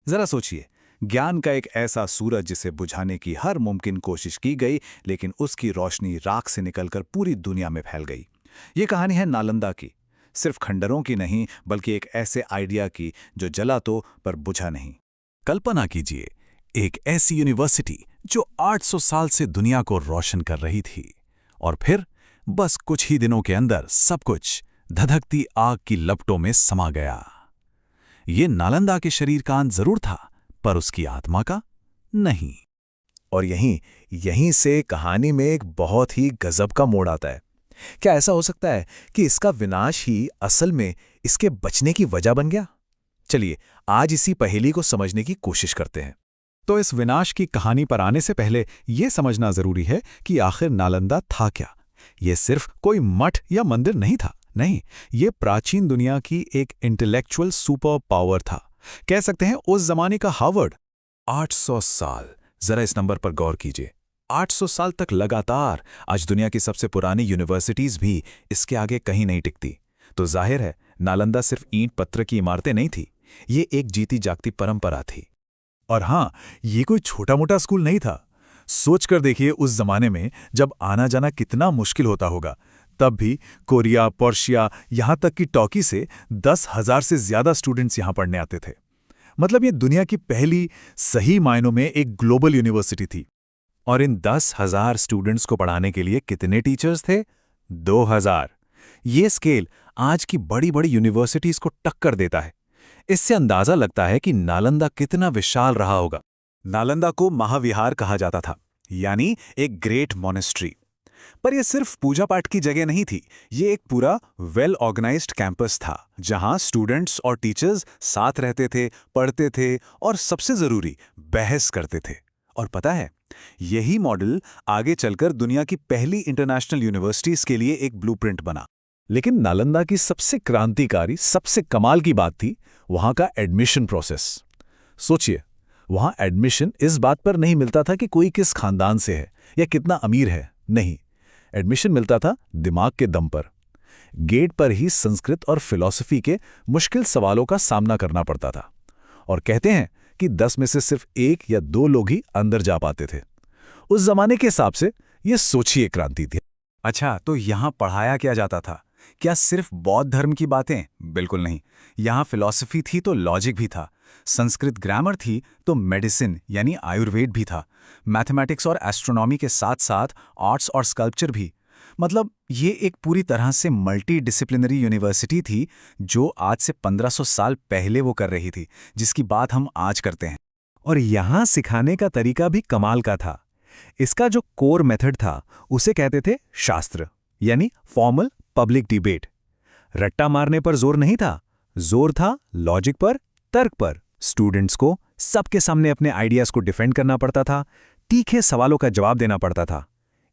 जरा सोचिए, ज्ञान का एक ऐसा सूरज जिसे बुझाने की हर मुमकिन कोशिश की गई, लेकिन उसकी रोशनी राख से निकलकर पूरी दुनिया में फैल गई। ये कहानी है नालंदा की। सिर्फ खंडरों की नहीं, बल्कि एक ऐसे आइडिया की जो जला तो पर बुझा नहीं। कल्पना कीजिए, एक ऐसी यूनिवर्सिटी जो 800 साल से दुनिया को रोशन कर रही थी, और फिर बस कुछ ही दिनों के अंदर सब कुछ धधकती आग की लपटों में समा गया। ये नालंदा के शरीर का अंत जरूर था, पर उसकी आत्मा का नहीं। और यहीं से कहानी में एक बहुत ही गजब का मोड़ आता है। क्या ऐसा हो सकता है कि इसका विनाश ही असल में इसके बचने की वजह बन गया? चलिए आज इसी पहेली को समझने की कोशिश करते हैं। तो इस विनाश की कहानी पर आने से पहले यह समझना जरूरी है कि आखिर नालंदा था क्या। यह सिर्फ कोई मठ या मंदिर नहीं था, नहीं, ये प्राचीन दुनिया की एक इंटेलेक्चुअल सुपर पावर था। कह सकते हैं उस जमाने का हार्वर्ड। 800 साल, जरा इस नंबर पर गौर कीजिए। 800 साल तक लगातार। आज दुनिया की सबसे पुरानी यूनिवर्सिटीज भी इसके आगे कहीं नहीं टिकती। तो जाहिर है नालंदा सिर्फ ईंट पत्थर की इमारतें नहीं थी, ये एक जीती जागती परंपरा थी। और हां, ये कोई छोटा मोटा स्कूल नहीं था। सोचकर देखिए, उस जमाने में जब आना जाना कितना मुश्किल होता होगा, तब भी कोरिया, पर्शिया, यहां तक कि टर्की से 10,000 से ज्यादा स्टूडेंट्स यहां पढ़ने आते थे। मतलब ये दुनिया की पहली सही मायनों में एक ग्लोबल यूनिवर्सिटी थी। और इन 10,000 स्टूडेंट्स को पढ़ाने के लिए कितने टीचर्स थे? 2,000। ये स्केल आज की बड़ी बड़ी यूनिवर्सिटीज को टक्कर देता है। इससे अंदाजा लगता है कि नालंदा कितना विशाल रहा होगा। नालंदा को महाविहार कहा जाता था, यानी एक ग्रेट मॉनेस्ट्री। पर यह सिर्फ पूजा पाठ की जगह नहीं थी, ये एक पूरा वेल ऑर्गेनाइज्ड कैंपस था, जहां स्टूडेंट्स और टीचर्स साथ रहते थे, पढ़ते थे और सबसे जरूरी बहस करते थे। और पता है, यही मॉडल आगे चलकर दुनिया की पहली इंटरनेशनल यूनिवर्सिटीज के लिए एक ब्लूप्रिंट बना। लेकिन नालंदा की सबसे क्रांतिकारी, सबसे कमाल की बात थी वहां का एडमिशन प्रोसेस। सोचिए, वहां एडमिशन इस बात पर नहीं मिलता था कि कोई किस खानदान से है या कितना अमीर है। नहीं, एडमिशन मिलता था दिमाग के दम पर। गेट पर ही संस्कृत और फिलॉसफी के मुश्किल सवालों का सामना करना पड़ता था। और कहते हैं कि 10 में से सिर्फ 1 या 2 लोग ही अंदर जा पाते थे। उस जमाने के हिसाब से यह सोचिए क्रांति थी। अच्छा, तो यहां पढ़ाया क्या जाता था? क्या सिर्फ बौद्ध धर्म की बातें? बिल्कुल नहीं। यहां फिलॉसफी थी तो लॉजिक भी था, संस्कृत ग्रामर थी तो मेडिसिन यानी आयुर्वेद भी था, मैथमेटिक्स और एस्ट्रोनॉमी के साथ साथ आर्ट्स और स्कल्पचर भी। मतलब ये एक पूरी तरह से मल्टी डिसिप्लिनरी यूनिवर्सिटी थी, जो आज से 1500 साल पहले वो कर रही थी, जिसकी बात हम आज करते हैं। और यहां सिखाने का तरीका भी कमाल का था। इसका जो कोर मेथड था उसे कहते थे शास्त्र, यानी फॉर्मल पब्लिक डिबेट। रट्टा मारने पर जोर नहीं था, जोर था लॉजिक पर, तर्क पर। स्टूडेंट्स को सबके सामने अपने आइडियाज को डिफेंड करना पड़ता था, तीखे सवालों का जवाब देना पड़ता था।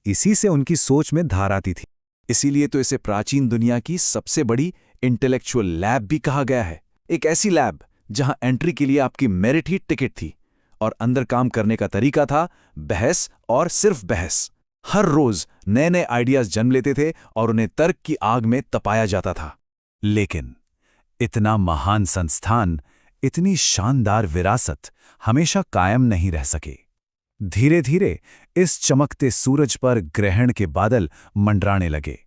इसी से उनकी सोच में धार आती थी। इसीलिए तो इसे प्राचीन दुनिया की सबसे बड़ी इंटेलेक्चुअल लैब भी कहा गया है। एक ऐसी लैब जहां एंट्री के लिए आपकी मेरिट ही टिकट थी, और अंदर काम करने का तरीका था बहस और सिर्फ बहस। हर रोज नए नए आइडियाज जन्म लेते थे और उन्हें तर्क की आग में तपाया जाता था। लेकिन इतना महान संस्थान, इतनी शानदार विरासत हमेशा कायम नहीं रह सके। धीरे धीरे इस चमकते सूरज पर ग्रहण के बादल मंडराने लगे,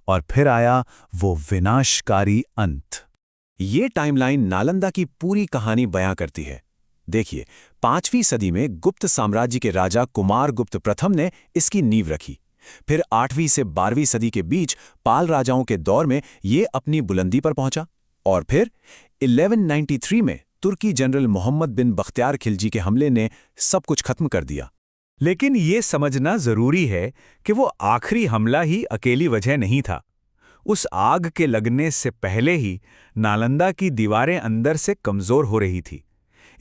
और फिर आया वो विनाशकारी अंत। ये टाइमलाइन नालंदा की पूरी कहानी बयां करती है। देखिए, 5वीं सदी में गुप्त साम्राज्य के राजा कुमारगुप्त प्रथम ने इसकी नींव रखी। फिर 8वीं से 12वीं सदी के बीच पाल राजाओं के दौर में ये अपनी बुलंदी पर पहुंचा, और फिर 1193 में तुर्की जनरल मोहम्मद बिन बख्तियार खिलजी के हमले ने सब कुछ खत्म कर दिया। लेकिन ये समझना जरूरी है कि वो आखिरी हमला ही अकेली वजह नहीं था। उस आग के लगने से पहले ही नालंदा की दीवारें अंदर से कमजोर हो रही थी।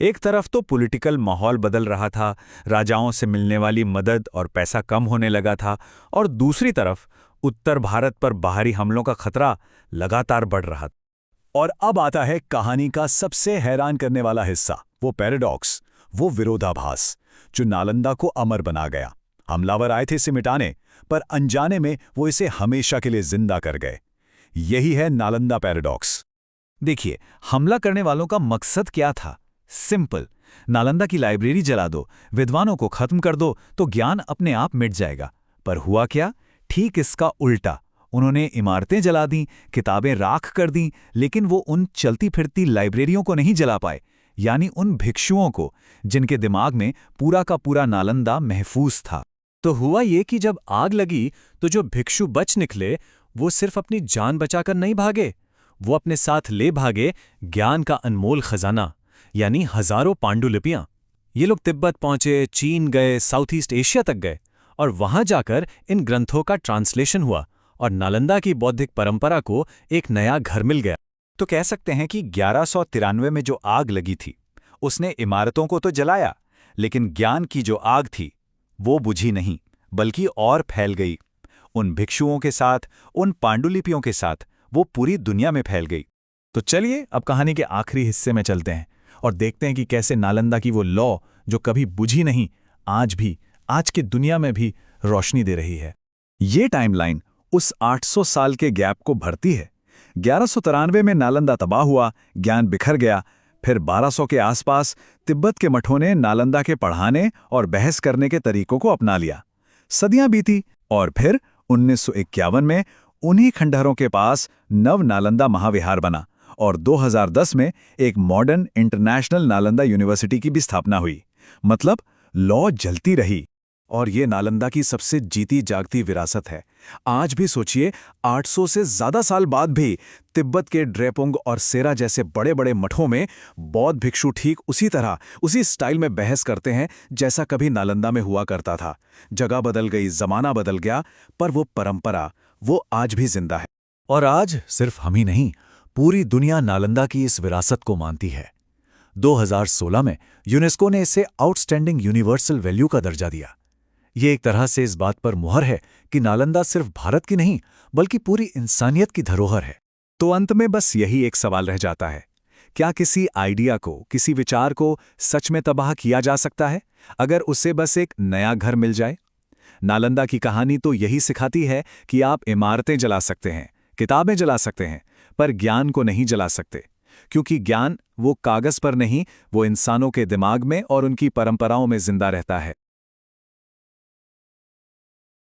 एक तरफ तो पॉलिटिकल माहौल बदल रहा था, राजाओं से मिलने वाली मदद और पैसा कम होने लगा था, और दूसरी तरफ उत्तर भारत पर बाहरी हमलों का खतरा लगातार बढ़ रहा था। और अब आता है कहानी का सबसे हैरान करने वाला हिस्सा, वो पैराडॉक्स, वो विरोधाभास जो नालंदा को अमर बना गया। हमलावर आए थे इसे मिटाने, पर अनजाने में वो इसे हमेशा के लिए जिंदा कर गए। यही है नालंदा पैराडॉक्स। देखिए, हमला करने वालों का मकसद क्या था? सिंपल। नालंदा की लाइब्रेरी जला दो, विद्वानों को खत्म कर दो तो ज्ञान अपने आप मिट जाएगा। पर हुआ क्या? ठीक इसका उल्टा। उन्होंने इमारतें जला दी, किताबें राख कर दी, लेकिन वो उन चलती फिरती लाइब्रेरियों को नहीं जला पाए, यानी उन भिक्षुओं को जिनके दिमाग में पूरा का पूरा नालंदा महफूज था। तो हुआ ये कि जब आग लगी तो जो भिक्षु बच निकले वो सिर्फ अपनी जान बचाकर नहीं भागे, वो अपने साथ ले भागे ज्ञान का अनमोल खजाना, यानी हजारों पांडुलिपियां। ये लोग तिब्बत पहुंचे, चीन गए, साउथ ईस्ट एशिया तक गए और वहां जाकर इन ग्रंथों का ट्रांसलेशन हुआ और नालंदा की बौद्धिक परंपरा को एक नया घर मिल गया। तो कह सकते हैं कि 1193 में जो आग लगी थी उसने इमारतों को तो जलाया, लेकिन ज्ञान की जो आग थी वो बुझी नहीं, बल्कि और फैल गई। उन भिक्षुओं के साथ, उन पांडुलिपियों के साथ वो पूरी दुनिया में फैल गई। तो चलिए अब कहानी के आखिरी हिस्से में चलते हैं और देखते हैं कि कैसे नालंदा की वो लौ जो कभी बुझी नहीं, आज की दुनिया में भी रोशनी दे रही है। ये टाइमलाइन उस 800 साल के गैप को भरती है। 1193 में नालंदा तबाह हुआ, ज्ञान बिखर गया। फिर 1200 के आसपास तिब्बत के मठों ने नालंदा के पढ़ाने और बहस करने के तरीकों को अपना लिया। सदियां बीती और फिर 1951 में उन्हीं खंडहरों के पास नव नालंदा महाविहार बना और 2010 में एक मॉडर्न इंटरनेशनल नालंदा यूनिवर्सिटी की भी स्थापना हुई। मतलब लौ जलती रही। और ये नालंदा की सबसे जीती जागती विरासत है। आज भी सोचिए, 800 से ज्यादा साल बाद भी तिब्बत के ड्रेपुंग और सेरा जैसे बड़े बड़े मठों में बौद्ध भिक्षु ठीक उसी तरह, उसी स्टाइल में बहस करते हैं जैसा कभी नालंदा में हुआ करता था। जगह बदल गई, जमाना बदल गया, पर वो परंपरा वो आज भी जिंदा है। और आज सिर्फ हम ही नहीं, पूरी दुनिया नालंदा की इस विरासत को मानती है। 2016 में यूनेस्को ने इसे आउटस्टैंडिंग यूनिवर्सल वैल्यू का दर्जा दिया। ये एक तरह से इस बात पर मुहर है कि नालंदा सिर्फ भारत की नहीं, बल्कि पूरी इंसानियत की धरोहर है। तो अंत में बस यही एक सवाल रह जाता है, क्या किसी आइडिया को, किसी विचार को सच में तबाह किया जा सकता है अगर उसे बस एक नया घर मिल जाए? नालंदा की कहानी तो यही सिखाती है कि आप इमारतें जला सकते हैं, किताबें जला सकते हैं, पर ज्ञान को नहीं जला सकते, क्योंकि ज्ञान वो कागज पर नहीं, वो इंसानों के दिमाग में और उनकी परंपराओं में जिंदा रहता है।